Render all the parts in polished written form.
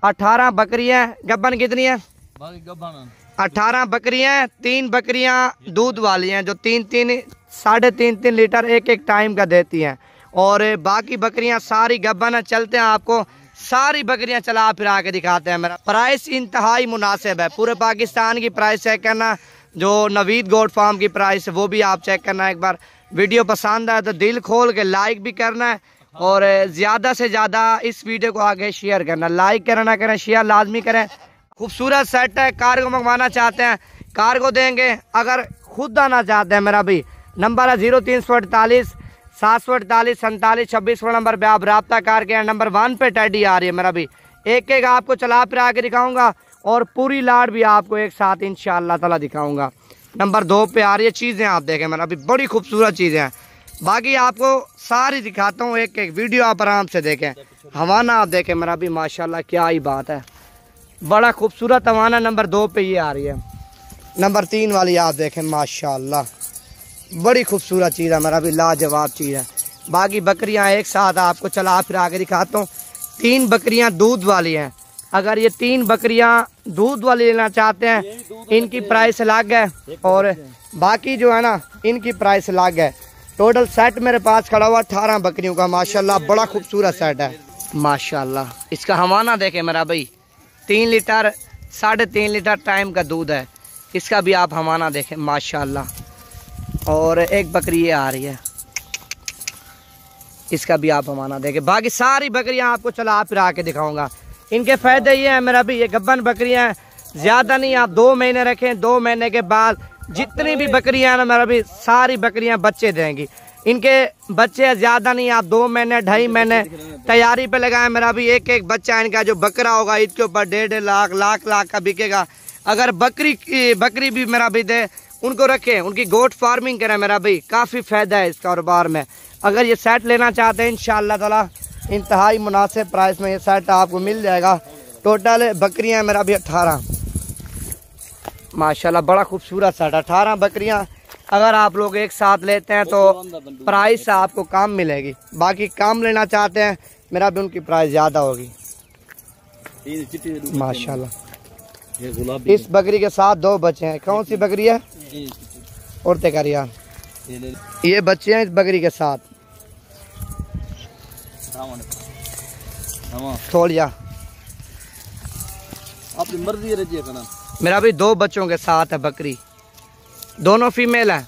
18 बकरियां। गब्बन कितनी है? 18 बकरियां। 3 बकरियां दूध वाली हैं जो 3-3 लीटर एक टाइम का देती हैं, और बाकी बकरियां सारी गब्बन है। चलते हैं आपको सारी बकरियां चला फिरा के दिखाते हैं। मेरा प्राइस इंतहाई मुनासिब है, पूरे पाकिस्तान की प्राइस चेक करना, जो नवीद गोट फार्म की प्राइस है वो भी आप चेक करना। एक बार वीडियो पसंद आए तो दिल खोल के लाइक भी करना है, और ज़्यादा से ज़्यादा इस वीडियो को आगे शेयर करना। लाइक करें ना करें, शेयर लाजमी करें। खूबसूरत सेट है। कार्गो मंगवाना चाहते हैं कार्गो देंगे, अगर खुद आना चाहते हैं मेरा भी नंबर है 0348 748 47 26 नंबर पे आप रब्ता करके नंबर 1 पे टैडी आ रही है मेरा भी। एक एक आपको चला फिरा के दिखाऊंगा, और पूरी लाड भी आपको एक साथ इंशाअल्लाह ताला दिखाऊंगा। नंबर 2 पे आ रही है। चीज़ें आप देखें मेरा भी, बड़ी खूबसूरत चीज़ें हैं। बाकी आपको सारी दिखाता हूँ, एक एक वीडियो आप आराम से देखें। हवाना आप देखें मेरा भी, माशाल्लाह क्या ही बात है, बड़ा खूबसूरत हवाना। नंबर 2 पे ये आ रही है। नंबर 3 वाली आप देखें, माशाल्लाह बड़ी खूबसूरत चीज़ है मेरा भी, लाजवाब चीज़ है। बाकी बकरियां एक साथ आपको चला फिरा के दिखाता हूँ। 3 बकरियां दूध वाली हैं। अगर ये 3 बकरियां दूध वाली लेना चाहते हैं इनकी प्राइस अलग है, और बाकी जो है ना इनकी प्राइस अलग है। टोटल सेट मेरे पास खड़ा हुआ 18 बकरियों का, माशाल्लाह बड़ा खूबसूरत सेट है माशाल्लाह। इसका हवाना देखें मेरा भाई, 3 लीटर 3.5 लीटर टाइम का दूध है। इसका भी आप हवाना देखें माशाल्लाह। और एक बकरी ये आ रही है, इसका भी आप हवाना देखें। बाकी सारी बकरियां आपको चला फिरा के दिखाऊंगा। इनके फायदे ये है मेरा भी, ये गब्बन बकरियां ज़्यादा नहीं, आप 2 महीने रखें, 2 महीने के बाद जितनी भी बकरियां हैं ना मेरा भी, सारी बकरियां बच्चे देंगी। इनके बच्चे ज़्यादा नहीं, आप 2 महीने 2.5 महीने तैयारी पे लगाएं मेरा भी। एक एक बच्चा इनका जो बकरा होगा इसके ऊपर 1.5 लाख का बिकेगा। अगर बकरी भी मेरा भी दे, उनको रखें, उनकी गोट फार्मिंग करें मेरा भाई, काफ़ी फ़ायदा है इस कारोबार में। अगर ये सेट लेना चाहते हैं इंशाअल्लाह ताला इंतहाई मुनासिब प्राइस में ये सेट आपको मिल जाएगा। टोटल बकरियां मेरा भी 18 माशाल्लाह, बड़ा खूबसूरत सेट। 18 बकरियां अगर आप लोग एक साथ लेते हैं तो प्राइस आपको कम मिलेगी। बाकी कम लेना चाहते हैं मेरा भी, उनकी प्राइस ज़्यादा होगी माशाल्लाह। इस बकरी के साथ 2 बच्चे हैं। कौन सी बकरी है? उड़ते कर यार, ये बच्चे हैं इस बकरी के साथ। छोड़ जा, आपकी मर्जी है। मेरा भी 2 बच्चों के साथ है बकरी, दोनों फीमेल है,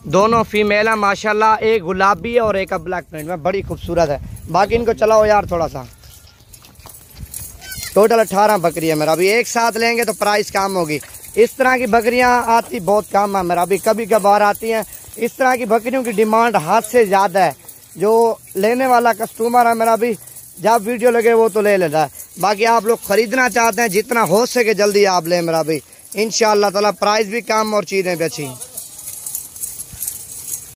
दोनों फीमेल है माशाल्लाह। एक गुलाबी है और एक ब्लैक प्रिंट में, बड़ी खूबसूरत है। बाकी इनको चलाओ यार थोड़ा सा। टोटल 18 बकरी है मेरा भी, एक साथ लेंगे तो प्राइस कम होगी। इस तरह की बकरियां आती बहुत कम है मेरा भी, कभी कभार आती हैं। इस तरह की बकरियों की डिमांड हद से ज़्यादा है। जो लेने वाला कस्टमर है मेरा भी, जब वीडियो लगे वो तो ले लेता है। बाकी आप लोग ख़रीदना चाहते हैं जितना हो सके जल्दी आप लें मेरा भी, इंशाअल्लाह ताला प्राइस भी कम और चीज़ें भी अच्छी।